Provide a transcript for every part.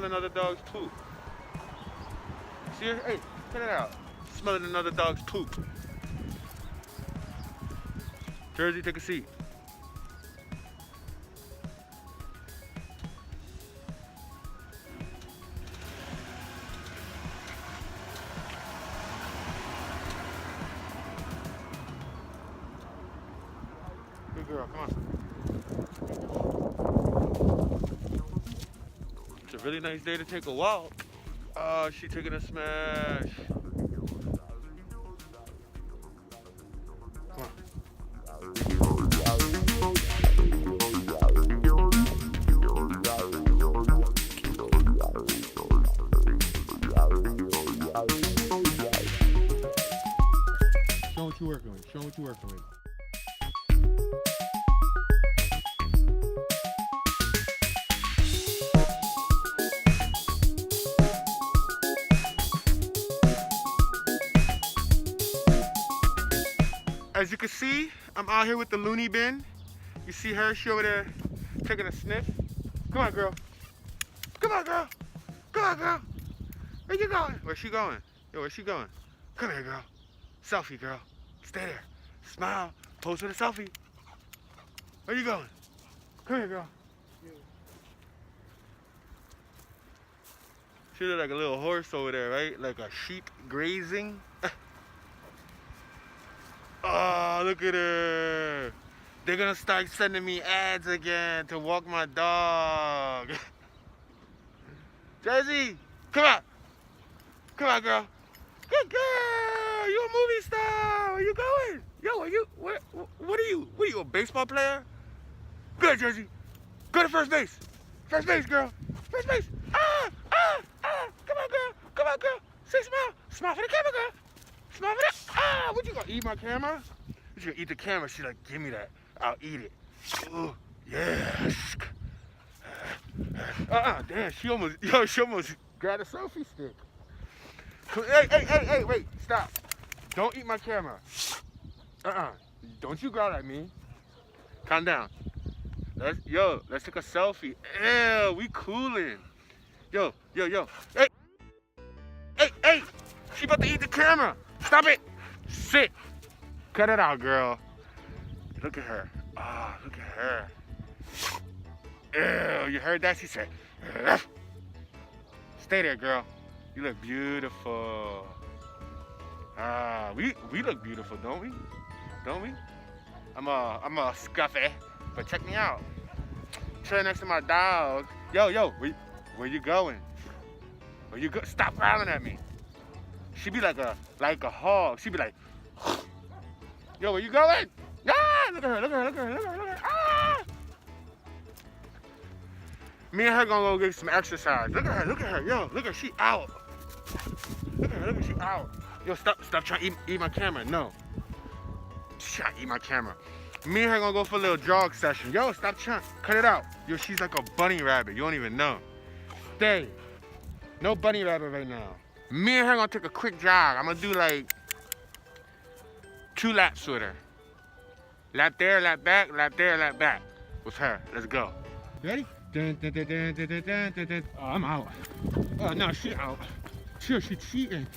smelling another dog's poop. See her? Hey, check it out. Smelling another dog's poop. Jersey, take a seat. Good girl, come on. It's a really nice day to take a walk. Oh, she taking a smash. Come on. Show what you're working with. Show what you're working with. As you can see, I'm out here with the loony bin. You see her, she over there taking a sniff. Come on, girl. Come on, girl. Come on, girl. Where you going? Where's she going? Yo, where's she going? Come here, girl. Selfie, girl. Stay there. Smile. Pose for the selfie. Where you going? Come here, girl. She look like a little horse over there, right? Like a sheep grazing. Oh, look at her. They're gonna start sending me ads again to walk my dog. Jersey, come on. Come on, girl. Good girl. You a movie star. Where you going? Yo, are you, what are you? What are you, a baseball player? Good, Jersey. Go to first base. First base, girl. First base. Ah. Come on, girl. Come on, girl. Say smile. Smile for the camera, girl. Smile for that. Ah, what you gonna eat my camera? You gonna eat the camera? She's like, give me that. I'll eat it. Ooh, yes. Damn, she almost grabbed a selfie stick. Hey, wait, stop. Don't eat my camera. Don't you growl at me. Calm down. Let's take a selfie. Ew, we coolin'. Yo. Hey, she about to eat the camera. Stop it. Sit. Cut it out, girl. Look at her. Oh, look at her. Ew, you heard that? She said, stay there, girl. You look beautiful. We look beautiful, don't we? Don't we? I'm a scuffy, but check me out. Chilling next to my dog. Yo, where you going? Where you go? Stop growling at me. She be like a hog. She be like, yo, where you going? Ah, look at her. Ah! Me and her gonna go get some exercise. Look at her. Yo, look at her, she out. Look at her, she out. Yo, stop trying to eat my camera. No. She's trying to eat my camera. Me and her gonna go for a little jog session. Yo, stop trying. Cut it out. Yo, she's like a bunny rabbit. You don't even know. Stay. No bunny rabbit right now. Me and her gonna take a quick jog. I'm gonna do like 2 laps with her. Lap there, lap back, lap there, lap back. With her. Let's go. Ready? Dun, dun, dun, dun, dun, dun, dun, dun, dun. Oh, I'm out. Oh, no, she out. She cheating.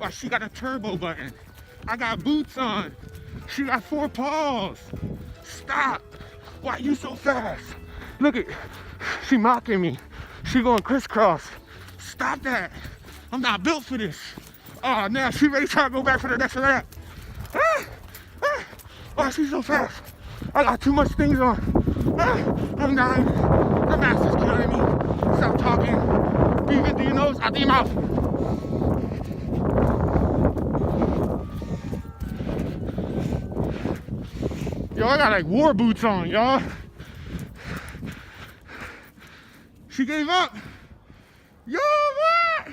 Oh, she got a turbo button. I got boots on. She got 4 paws. Stop. Why are you so fast? Look at, she mocking me. She going crisscross. Stop that. I'm not built for this. Oh, now she ready to go back for the next lap. Oh, she's so fast. I got too much things on. I'm dying. The master's killing me. Stop talking. Breathe in through your nose, out through your mouth. Yo, I got like war boots on, y'all. She gave up. Yo, what?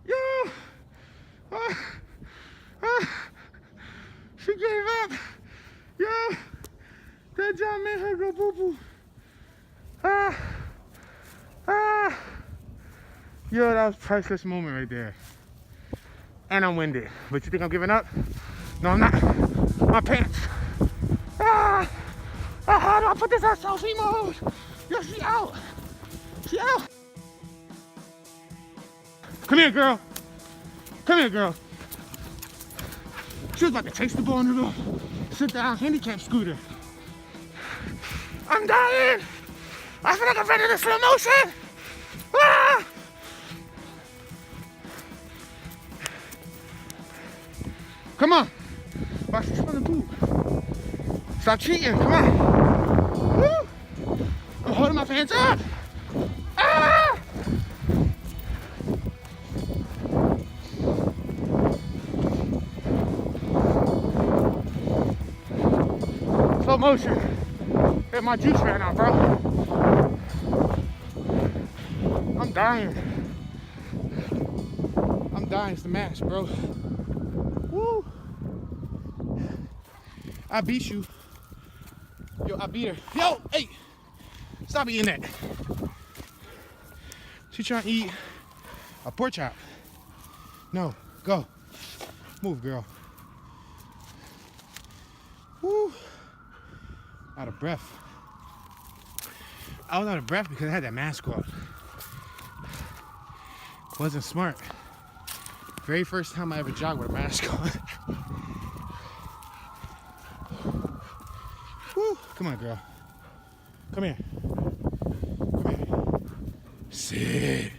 Yo. She gave up. Yo. That job made her go boo-boo. Yo, that was a priceless moment right there. And I'm winded. But you think I'm giving up? No, I'm not. My pants. How do I put this on selfie mode? Yo, she out. She out. Come here, girl. Come here, girl. She was about to chase the ball in the little sit-down handicap scooter. I'm dying. I feel like I'm ready to slow motion. Ah! Come on. Watch this from the boot. Stop cheating. Come on. Woo! I'm holding my hands up. Ah! Slow motion. Hey, my juice ran out, bro. I'm dying. I'm dying. It's the match, bro. Woo! I beat you. Yo, I beat her. Yo, hey! Stop eating that. She trying to eat a pork chop. No, go. Move, girl. Woo! Out of breath. I was out of breath because I had that mask on. Wasn't smart. Very first time I ever jogged with a mask on. Woo! Come on, girl. Come here. Come here. Sit.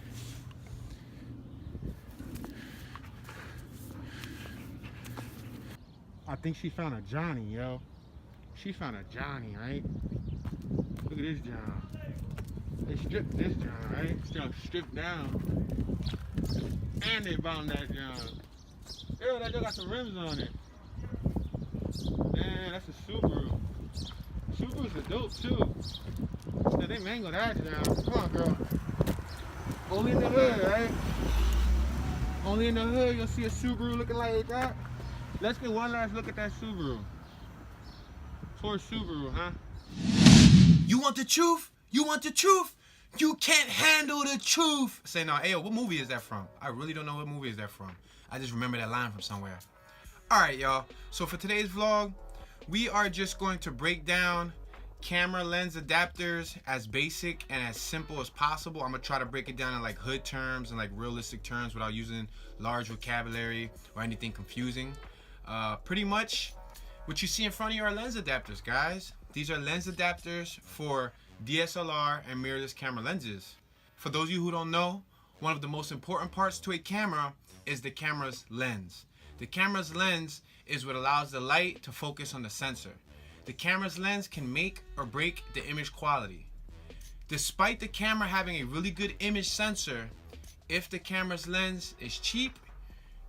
I think she found a Johnny, yo. She found a Johnny, right? Look at this John. They stripped this John, right? Still stripped down. And they bound that John. Ew, that John got some rims on it. Man, that's a Subaru. Subarus are dope too. Yeah, they mango that John. Come on, girl. Only in the hood, right? Only in the hood you'll see a Subaru looking like that. Let's get one last look at that Subaru. Poor Subaru, huh? You want the truth? You want the truth? You can't handle the truth. Say no, hey, what movie is that from? I really don't know what movie is that from. I just remember that line from somewhere. All right, y'all. So for today's vlog, we are just going to break down camera lens adapters as basic and as simple as possible. I'm gonna try to break it down in like hood terms and like realistic terms without using large vocabulary or anything confusing. Pretty much what you see in front of you are lens adapters, guys. These are lens adapters for DSLR and mirrorless camera lenses. For those of you who don't know, one of the most important parts to a camera is the camera's lens. The camera's lens is what allows the light to focus on the sensor. The camera's lens can make or break the image quality. Despite the camera having a really good image sensor, if the camera's lens is cheap,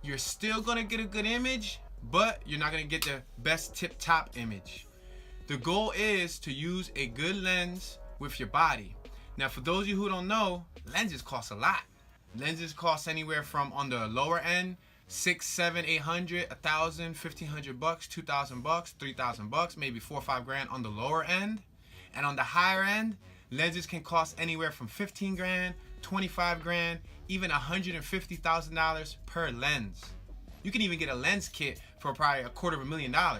you're still gonna get a good image, but you're not gonna get the best tip-top image. The goal is to use a good lens with your body. Now, for those of you who don't know, lenses cost a lot. Lenses cost anywhere from, on the lower end, $600, $700, $800, $1,000, $1,500, $2,000, $3,000, maybe $4 or $5 grand on the lower end. And on the higher end, lenses can cost anywhere from 15 grand, 25 grand, even $150,000 per lens. You can even get a lens kit for probably $250,000.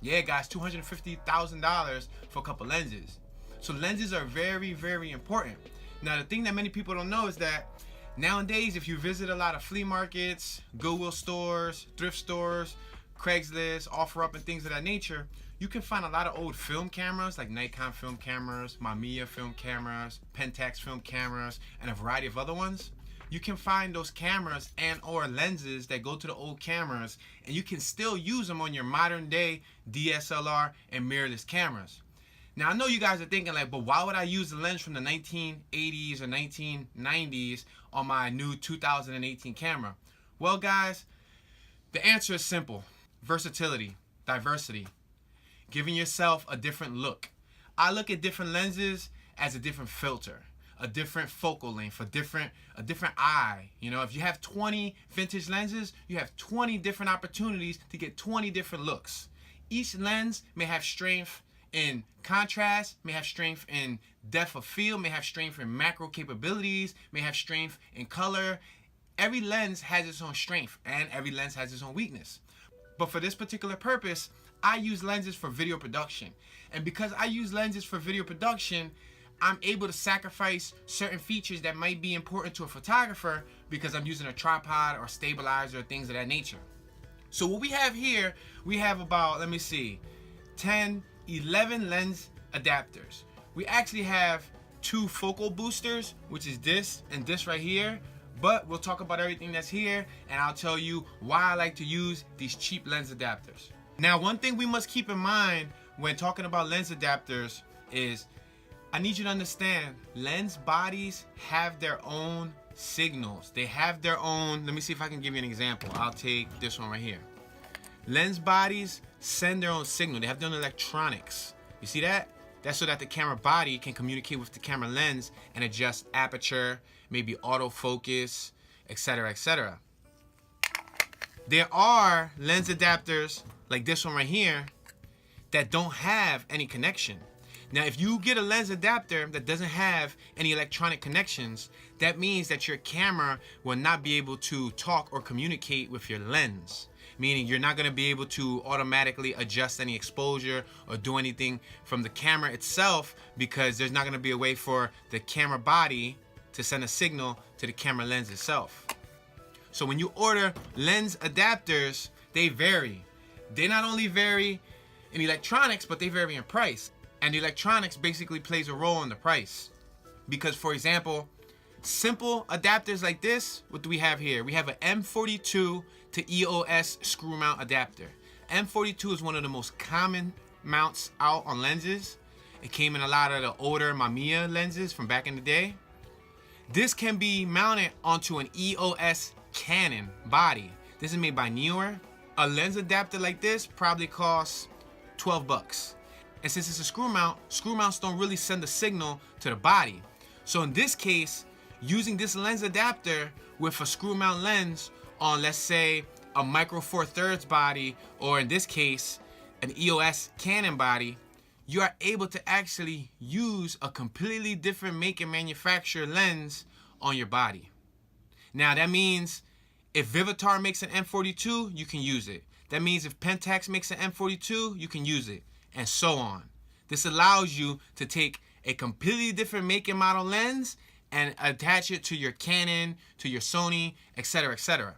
Yeah, guys, $250,000 for a couple lenses. So lenses are very, very important. Now, the thing that many people don't know is that nowadays, if you visit a lot of flea markets, Goodwill stores, thrift stores, Craigslist, OfferUp, and things of that nature, you can find a lot of old film cameras like Nikon film cameras, Mamiya film cameras, Pentax film cameras, and a variety of other ones. You can find those cameras and or lenses that go to the old cameras, and you can still use them on your modern day DSLR and mirrorless cameras. Now, I know you guys are thinking like, but why would I use the lens from the 1980s or 1990s on my new 2018 camera? Well, guys, the answer is simple. Versatility, diversity, giving yourself a different look. I look at different lenses as a different filter, a different focal length, a different eye. You know, if you have 20 vintage lenses, you have 20 different opportunities to get 20 different looks. Each lens may have strength in contrast, may have strength in depth of field, may have strength in macro capabilities, may have strength in color. Every lens has its own strength and every lens has its own weakness. But for this particular purpose, I use lenses for video production. And because I use lenses for video production, I'm able to sacrifice certain features that might be important to a photographer because I'm using a tripod or stabilizer, things of that nature. So what we have here, we have about, let me see, 10, 11 lens adapters. We actually have 2 focal boosters, which is this and this right here. But we'll talk about everything that's here, and I'll tell you why I like to use these cheap lens adapters. Now, one thing we must keep in mind when talking about lens adapters is I need you to understand lens bodies have their own signals. They have their own, let me see if I can give you an example. I'll take this one right here. Lens bodies send their own signal. They have their own electronics. You see that? That's so that the camera body can communicate with the camera lens and adjust aperture, maybe autofocus, etc., etc. There are lens adapters like this one right here that don't have any connection. Now, if you get a lens adapter that doesn't have any electronic connections, that means that your camera will not be able to talk or communicate with your lens. Meaning you're not going to be able to automatically adjust any exposure or do anything from the camera itself because there's not going to be a way for the camera body to send a signal to the camera lens itself. So when you order lens adapters, they vary. They not only vary in electronics, but they vary in price. And the electronics basically plays a role in the price. Because, for example, simple adapters like this, what do we have here? We have an M42 to EOS screw mount adapter. M42 is one of the most common mounts out on lenses. It came in a lot of the older Mamiya lenses from back in the day. This can be mounted onto an EOS Canon body. This is made by Neewer. A lens adapter like this probably costs 12 bucks. And since it's a screw mounts don't really send a signal to the body. So in this case, using this lens adapter with a screw mount lens on, let's say, a micro four thirds body, or in this case, an EOS Canon body, you are able to actually use a completely different make and manufacture lens on your body. Now that means if Vivitar makes an M42, you can use it. That means if Pentax makes an M42, you can use it, and so on. This allows you to take a completely different make and model lens and attach it to your Canon, to your Sony, etc., etc.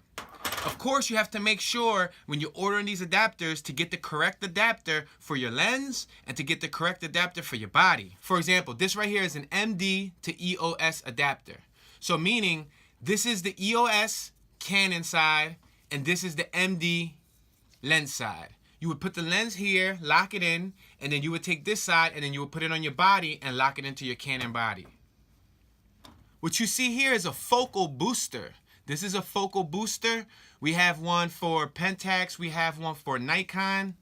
Of course, you have to make sure when you're ordering these adapters to get the correct adapter for your lens and to get the correct adapter for your body. For example, this right here is an MD to EOS adapter. So meaning this is the EOS Canon side and this is the MD lens side. You would put the lens here, lock it in, and then you would take this side and then you would put it on your body and lock it into your Canon body. What you see here is a focal booster. This is a focal booster. We have one for Pentax. We have one for Nikon.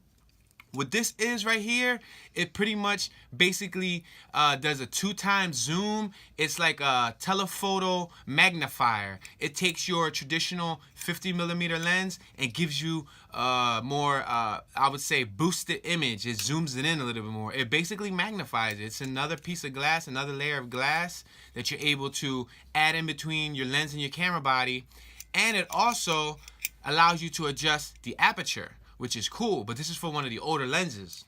What this is right here, it pretty much basically does a 2x zoom. It's like a telephoto magnifier. It takes your traditional 50mm lens and gives you more, I would say, boosted image. It zooms it in a little bit more. It basically magnifies it. It's another piece of glass, another layer of glass that you're able to add in between your lens and your camera body. And it also allows you to adjust the aperture, which is cool, but this is for one of the older lenses.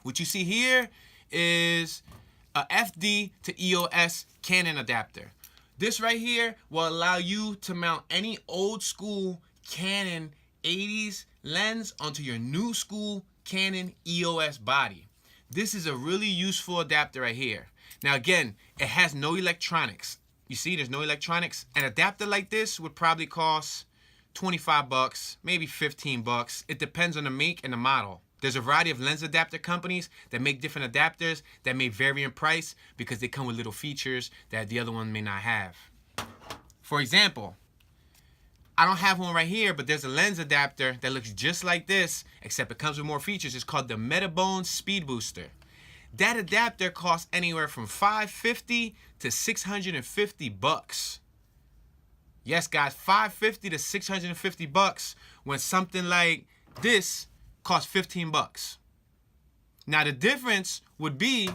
What you see here is a FD to EOS Canon adapter. This right here will allow you to mount any old school Canon 80s lens onto your new school Canon EOS body. This is a really useful adapter right here. Now again, it has no electronics. You see, there's no electronics. An adapter like this would probably cost 25 bucks, maybe 15 bucks. It depends on the make and the model. There's a variety of lens adapter companies that make different adapters that may vary in price because they come with little features that the other one may not have. For example, I don't have one right here, but there's a lens adapter that looks just like this, except it comes with more features. It's called the Metabone Speed Booster. That adapter costs anywhere from $550 to 650 bucks. Yes, guys, $550 to 650 bucks when something like this costs 15 bucks. Now, the difference would be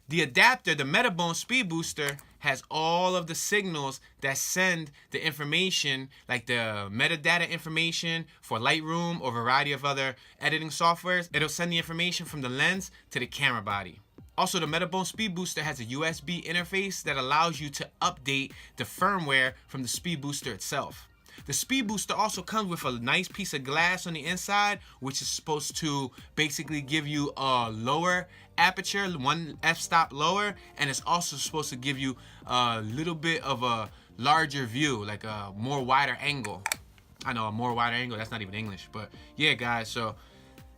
the adapter, the Metabone Speed Booster, has all of the signals that send the information, like the metadata information for Lightroom or a variety of other editing softwares. It'll send the information from the lens to the camera body. Also, the Metabone Speed Booster has a USB interface that allows you to update the firmware from the Speed Booster itself. The Speed Booster also comes with a nice piece of glass on the inside, which is supposed to basically give you a lower aperture, one f-stop lower, and it's also supposed to give you a little bit of a larger view, like a more wider angle. I know, a more wider angle, that's not even English, but yeah, guys, so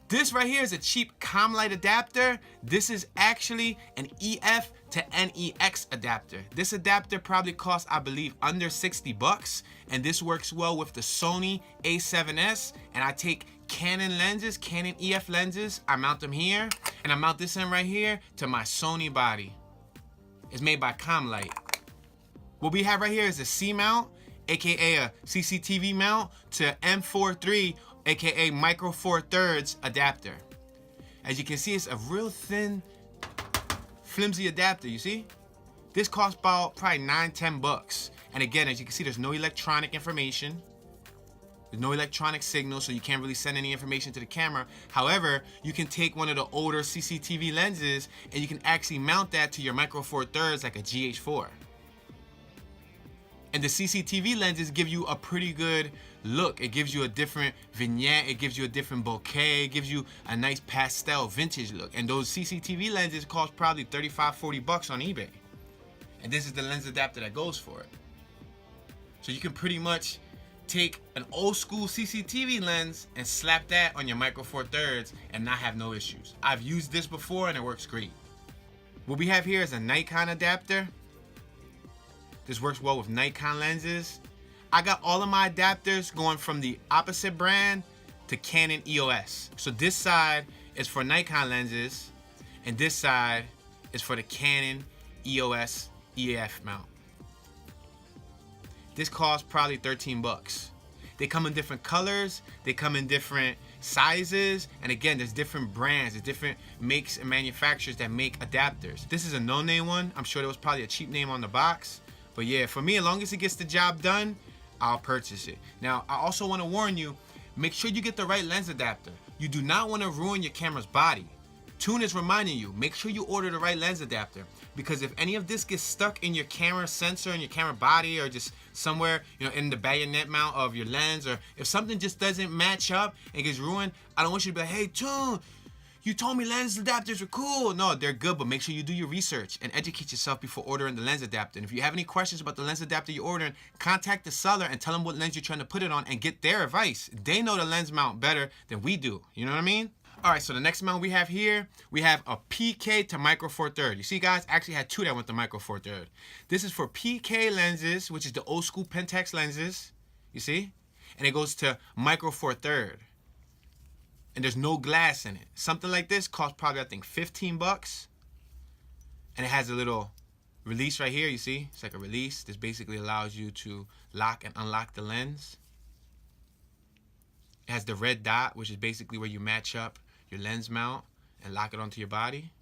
this right here is a cheap ComLight adapter. This is actually an EF to NEX adapter. This adapter probably costs, I believe, under 60 bucks, and this works well with the Sony A7S, and I take Canon lenses, Canon EF lenses, I mount them here, and I mount this end right here to my Sony body. It's made by ComLight. What we have right here is a C-mount, aka a CCTV mount, to M43, aka Micro Four Thirds adapter. As you can see, it's a real thin, flimsy adapter, you see? This costs about probably 9-10 bucks. And again, as you can see, there's no electronic information. There's no electronic signal, so you can't really send any information to the camera. However, you can take one of the older CCTV lenses and you can actually mount that to your Micro Four Thirds like a GH4. And the CCTV lenses give you a pretty good look. It gives you a different vignette, it gives you a different bokeh, it gives you a nice pastel vintage look. And those CCTV lenses cost probably 35-40 bucks on eBay. And this is the lens adapter that goes for it. So you can pretty much take an old school CCTV lens and slap that on your Micro Four Thirds and not have no issues. I've used this before and it works great. What we have here is a Nikon adapter. This works well with Nikon lenses. I got all of my adapters going from the opposite brand to Canon EOS. So this side is for Nikon lenses, and this side is for the Canon EOS EF mount. This costs probably 13 bucks. They come in different colors, they come in different sizes, and again, there's different brands, there's different makes and manufacturers that make adapters. This is a no-name one. I'm sure there was probably a cheap name on the box. But yeah, for me, as long as it gets the job done, I'll purchase it. Now, I also want to warn you, make sure you get the right lens adapter. You do not want to ruin your camera's body. Toon is reminding you, make sure you order the right lens adapter, because if any of this gets stuck in your camera sensor, in your camera body, or just somewhere, you know, in the bayonet mount of your lens, or if something just doesn't match up and gets ruined, I don't want you to be like, hey, Toon, you told me lens adapters are cool. No, they're good, but make sure you do your research and educate yourself before ordering the lens adapter. And if you have any questions about the lens adapter you're ordering, contact the seller and tell them what lens you're trying to put it on and get their advice. They know the lens mount better than we do. You know what I mean? All right, so the next mount we have here, we have a PK to Micro Four Thirds. You see, guys, I actually had two that went to Micro Four Thirds. This is for PK lenses, which is the old school Pentax lenses. You see? And it goes to Micro Four Thirds. And there's no glass in it. Something like this costs probably, I think, 15 bucks. And it has a little release right here, you see? It's like a release. This basically allows you to lock and unlock the lens. It has the red dot, which is basically where you match up your lens mount and lock it onto your body.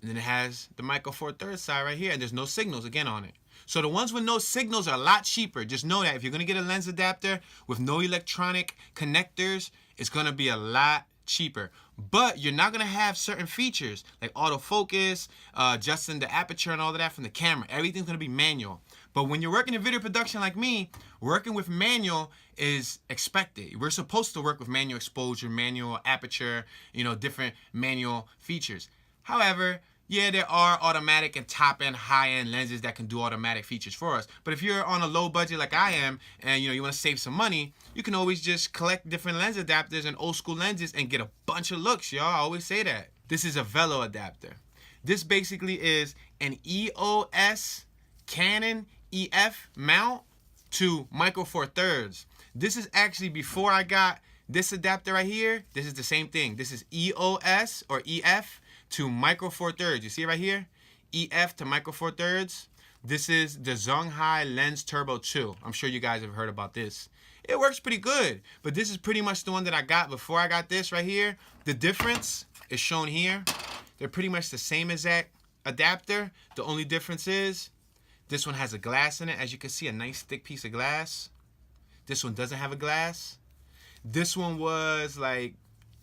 And then it has the Micro Four Thirds side right here, and there's no signals again on it. So the ones with no signals are a lot cheaper. Just know that if you're gonna get a lens adapter with no electronic connectors, it's gonna be a lot cheaper. But you're not gonna have certain features like autofocus, adjusting the aperture and all of that from the camera. Everything's gonna be manual. But when you're working in video production like me, working with manual is expected. We're supposed to work with manual exposure, manual aperture, you know, different manual features. However, yeah, there are automatic and top-end, high-end lenses that can do automatic features for us. But if you're on a low budget like I am, and you want to save some money, you can always just collect different lens adapters and old school lenses and get a bunch of looks, y'all. I always say that. This is a Velo adapter. This basically is an EOS Canon EF mount to Micro Four Thirds. This is actually before I got this adapter right here. This is the same thing. This is EOS or EF to Micro Four Thirds. You see it right here? EF to Micro Four Thirds. This is the Zonghai Lens Turbo 2. I'm sure you guys have heard about this. It works pretty good, but this is pretty much the one that I got before I got this right here. The difference is shown here. They're pretty much the same exact adapter. The only difference is this one has a glass in it. As you can see, a nice thick piece of glass. This one doesn't have a glass. This one was like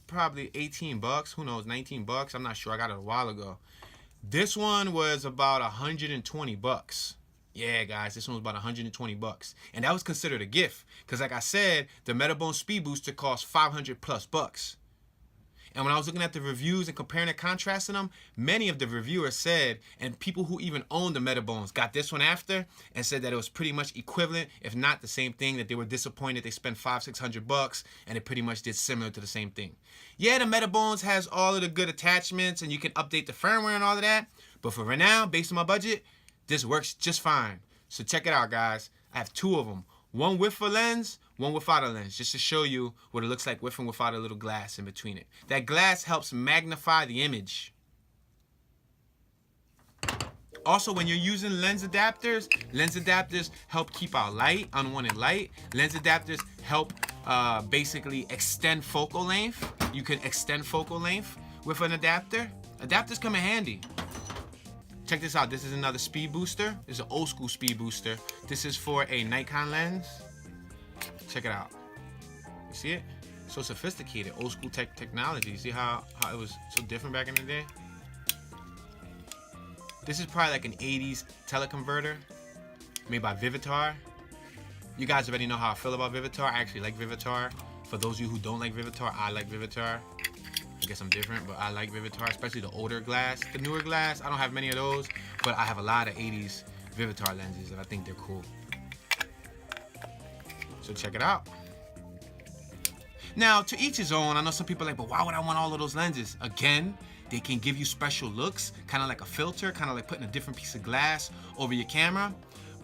probably 18 bucks. Who knows, 19 bucks. I'm not sure. I got it a while ago. This one was about 120 bucks. Yeah, guys, this one was about 120 bucks. And that was considered a gift. Because like I said, the Metabone Speed Booster cost 500 plus bucks. And when I was looking at the reviews and comparing and contrasting them, many of the reviewers said, and people who even owned the Metabones got this one after and said that it was pretty much equivalent, if not the same thing, that they were disappointed they spent $500-600 bucks and it pretty much did similar to the same thing. Yeah, the Metabones has all of the good attachments and you can update the firmware and all of that. But for right now, based on my budget, this works just fine. So check it out, guys. I have two of them. One with a lens, one without a lens, just to show you what it looks like with and without a little glass in between it. That glass helps magnify the image. Also, when you're using lens adapters help keep out light, unwanted light. Lens adapters help basically extend focal length. You can extend focal length with an adapter. Adapters come in handy. Check this out. This is another speed booster. This is an old school speed booster. This is for a Nikon lens. Check it out. You see it? So sophisticated. Old school technology. You see how it was so different back in the day? This is probably like an 80s teleconverter made by Vivitar. You guys already know how I feel about Vivitar. I actually like Vivitar. For those of you who don't like Vivitar, I like Vivitar. I guess I'm different, but I like Vivitar, especially the older glass. The newer glass, I don't have many of those, but I have a lot of 80s Vivitar lenses and I think they're cool. So check it out. Now, to each his own. I know some people are like, but why would I want all of those lenses? Again, they can give you special looks, kind of like a filter, kind of like putting a different piece of glass over your camera,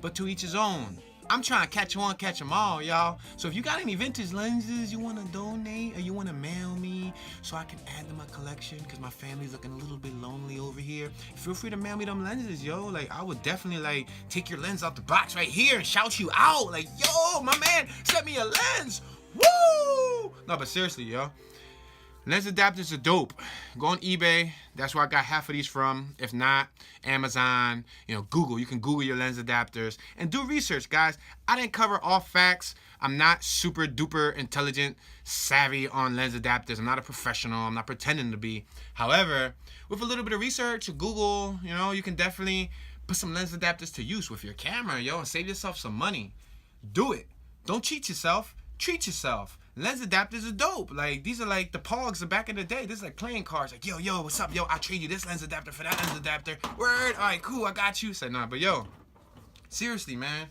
but to each his own. I'm trying to catch one, catch them all, y'all. So if you got any vintage lenses you want to donate or you want to mail me so I can add to my collection because my family's looking a little bit lonely over here, feel free to mail me them lenses, yo. Like, I would definitely, like, take your lens out the box right here and shout you out. Like, yo, my man, send me a lens. Woo! No, but seriously, yo. Lens adapters are dope. Go on eBay. That's where I got half of these from. If not, Amazon, you know, Google. You can Google your lens adapters and do research, guys. I didn't cover all facts. I'm not super duper intelligent, savvy on lens adapters. I'm not a professional. I'm not pretending to be. However, with a little bit of research, Google, you know, you can definitely put some lens adapters to use with your camera, yo, and save yourself some money. Do it. Don't cheat yourself. Treat yourself. Lens adapters are dope. Like, these are like the Pogs of back in the day. This is like playing cards. Like, yo, what's up? Yo, I'll trade you this lens adapter for that lens adapter. Word. All right, cool. I got you. Said, nah, but yo, seriously, man.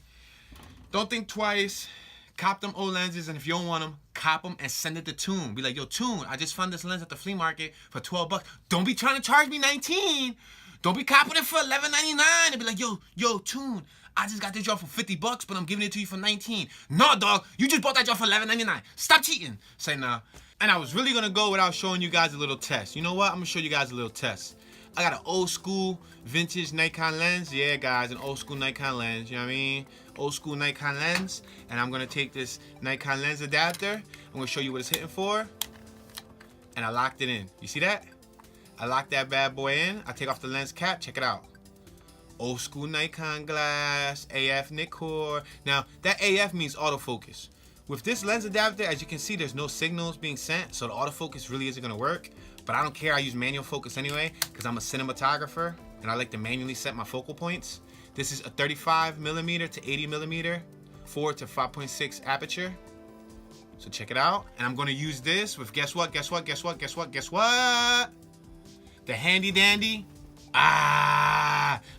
Don't think twice. Cop them old lenses, and if you don't want them, cop them and send it to Toon. Be like, yo, Toon, I just found this lens at the flea market for 12 bucks. Don't be trying to charge me 19. Don't be copping it for $11.99 and be like, yo, Toon, I just got this job for 50 bucks, but I'm giving it to you for 19. No, dog, you just bought that job for $11.99. Stop cheating. Say nah. And I was really gonna go without showing you guys a little test. You know what? I'm gonna show you guys a little test. I got an old school vintage Nikon lens. Yeah, guys, an old school Nikon lens. You know what I mean? Old school Nikon lens. And I'm gonna take this Nikon lens adapter. I'm gonna show you what it's hitting for. And I locked it in. You see that? I locked that bad boy in. I take off the lens cap. Check it out. Old school Nikon glass, AF Nikkor. Now, that AF means autofocus. With this lens adapter, as you can see, there's no signals being sent, so the autofocus really isn't gonna work. But I don't care, I use manual focus anyway, because I'm a cinematographer, and I like to manually set my focal points. This is a 35mm to 80mm, 4 to 5.6 aperture. So check it out. And I'm gonna use this with, guess what? The handy dandy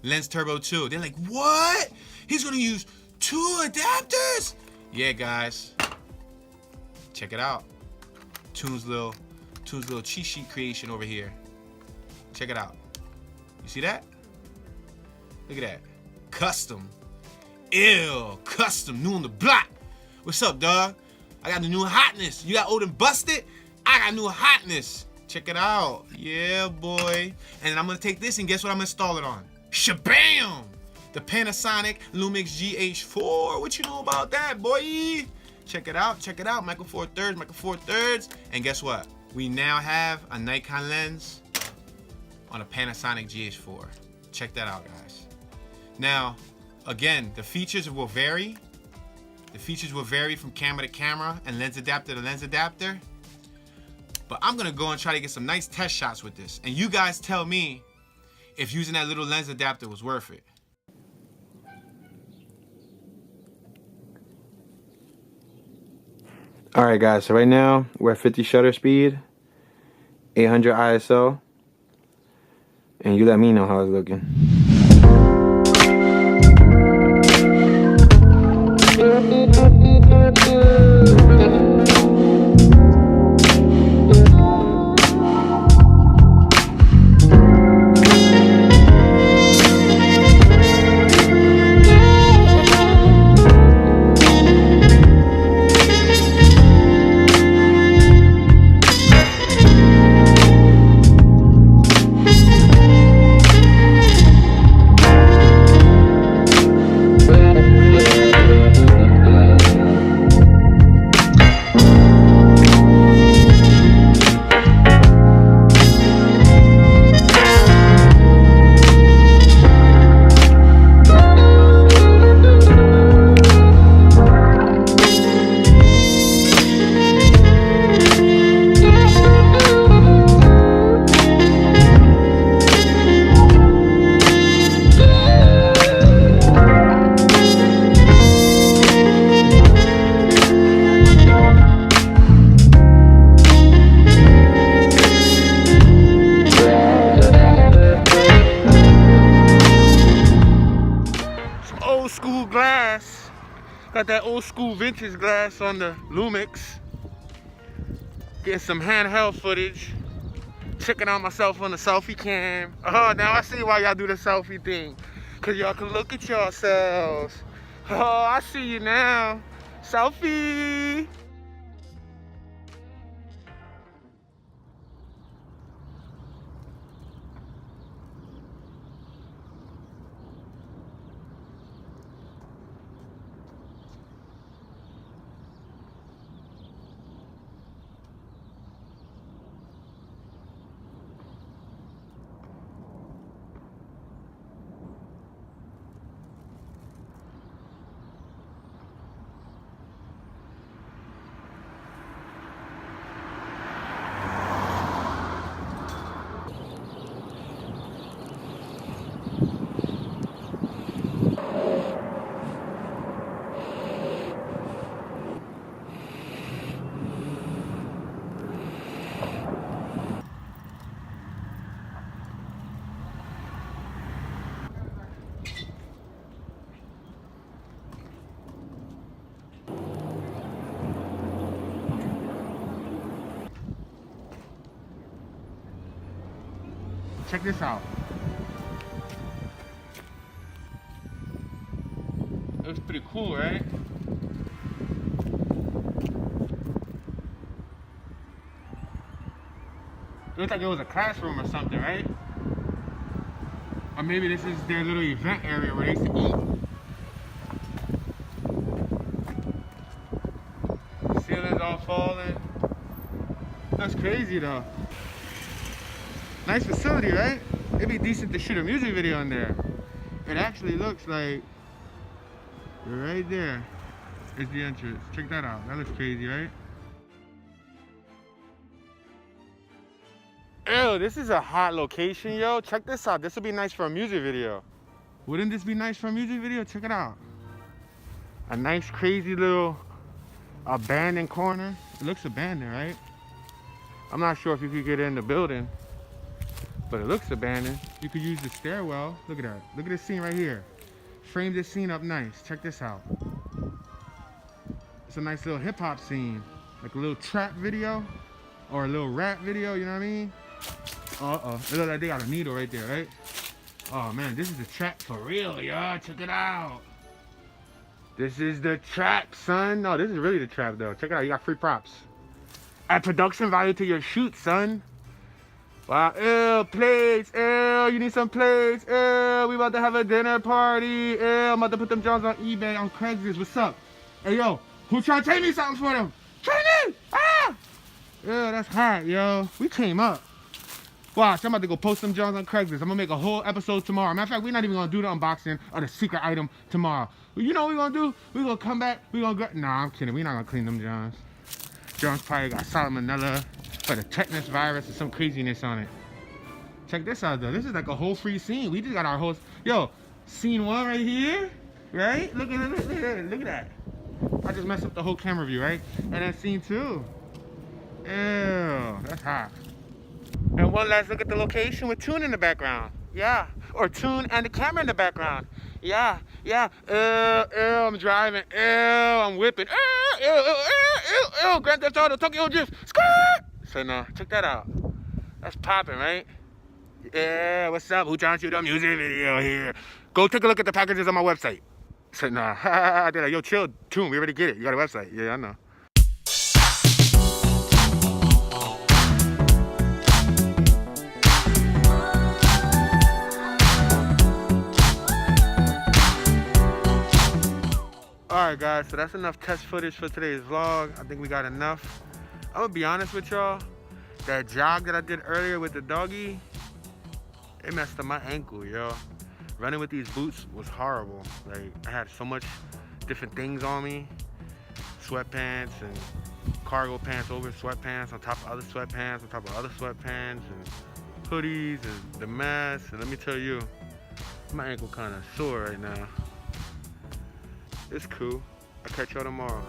Lens Turbo 2. They're like, what? He's gonna use 2 adapters? Yeah, guys. Check it out. Toon's little cheat sheet creation over here. Check it out. You see that? Look at that. Custom. Ew. Custom. New on the block. What's up, dog? I got the new hotness. You got old and busted? I got new hotness. Check it out. Yeah, boy. And I'm going to take this and guess what I'm going to install it on? Shabam! The Panasonic Lumix GH4. What you know about that, boy? Check it out. Check it out. Micro Four Thirds. And guess what? We now have a Nikon lens on a Panasonic GH4. Check that out, guys. Now, again, the features will vary. The features will vary from camera to camera and lens adapter to lens adapter. But I'm gonna go and try to get some nice test shots with this. And you guys tell me if using that little lens adapter was worth it. Alright guys, so right now we're at 50 shutter speed, 800 ISO, and you let me know how it's looking. Got that old school vintage glass on the Lumix. Getting some handheld footage. Checking out myself on the selfie cam. Oh, now I see why y'all do the selfie thing. Cause y'all can look at yourselves. Oh, I see you now. Selfie. Check this out. It was pretty cool, right? It looked like it was a classroom or something, right? Or maybe this is their little event area where they used to eat. The ceiling's all falling. That's crazy though. Nice facility, right? It'd be decent to shoot a music video in there. It actually looks like right there is the entrance. Check that out. That looks crazy, right? Ew, this is a hot location, yo. Check this out. This would be nice for a music video. Wouldn't this be nice for a music video? Check it out. A nice, crazy little abandoned corner. It looks abandoned, right? I'm not sure if you could get in the building, but it looks abandoned. You could use the stairwell. Look at that. Look at this scene right here. Frame this scene up nice. Check this out. It's a nice little hip hop scene. Like a little trap video or a little rap video, you know what I mean? Uh-oh. It looks like they got a needle right there, right? Oh man, this is the trap for real, y'all. Check it out. This is the trap, son. No, this is really the trap though. Check it out. You got free props. Add production value to your shoot, son. Wow, ew, plates, ew, you need some plates, ew, we about to have a dinner party, ew, I'm about to put them Johns on eBay, on Craigslist, what's up? Hey, yo, who trying to take me something for them? Training! Ah! Ew, that's hot, yo. We came up. Watch, I'm about to go post them Johns on Craigslist. I'm gonna make a whole episode tomorrow. Matter of fact, we're not even gonna do the unboxing of the secret item tomorrow. You know what we're gonna do? We're gonna come back, we're gonna go, nah, I'm kidding, we're not gonna clean them Johns. Johns probably got salmonella. for the tetanus virus or some craziness on it. Check this out though. This is like a whole free scene. We just got our whole, yo, scene 1 right here, right? Look at that. I just messed up the whole camera view, right? And then scene 2. Ew, that's hot. And one last look at the location with Toon in the background. Yeah, or Toon and the camera in the background. Yeah. I'm driving. I'm whipping. Grand Theft Auto, Tokyo Drift. So no, check that out. That's popping, right? Yeah, what's up? Who trying to shoot a music video here? Go take a look at the packages on my website. So nah, they're like, yo, chill, Toon, we already get it. You got a website? Yeah, I know. Alright guys, so that's enough test footage for today's vlog. I think we got enough. I'm gonna be honest with y'all. That jog that I did earlier with the doggy, it messed up my ankle, yo. Running with these boots was horrible. Like, I had so much different things on me. Sweatpants and cargo pants over sweatpants on top of other sweatpants on top of other sweatpants and hoodies and the mess. And let me tell you, my ankle kind of sore right now. It's cool. I'll catch y'all tomorrow.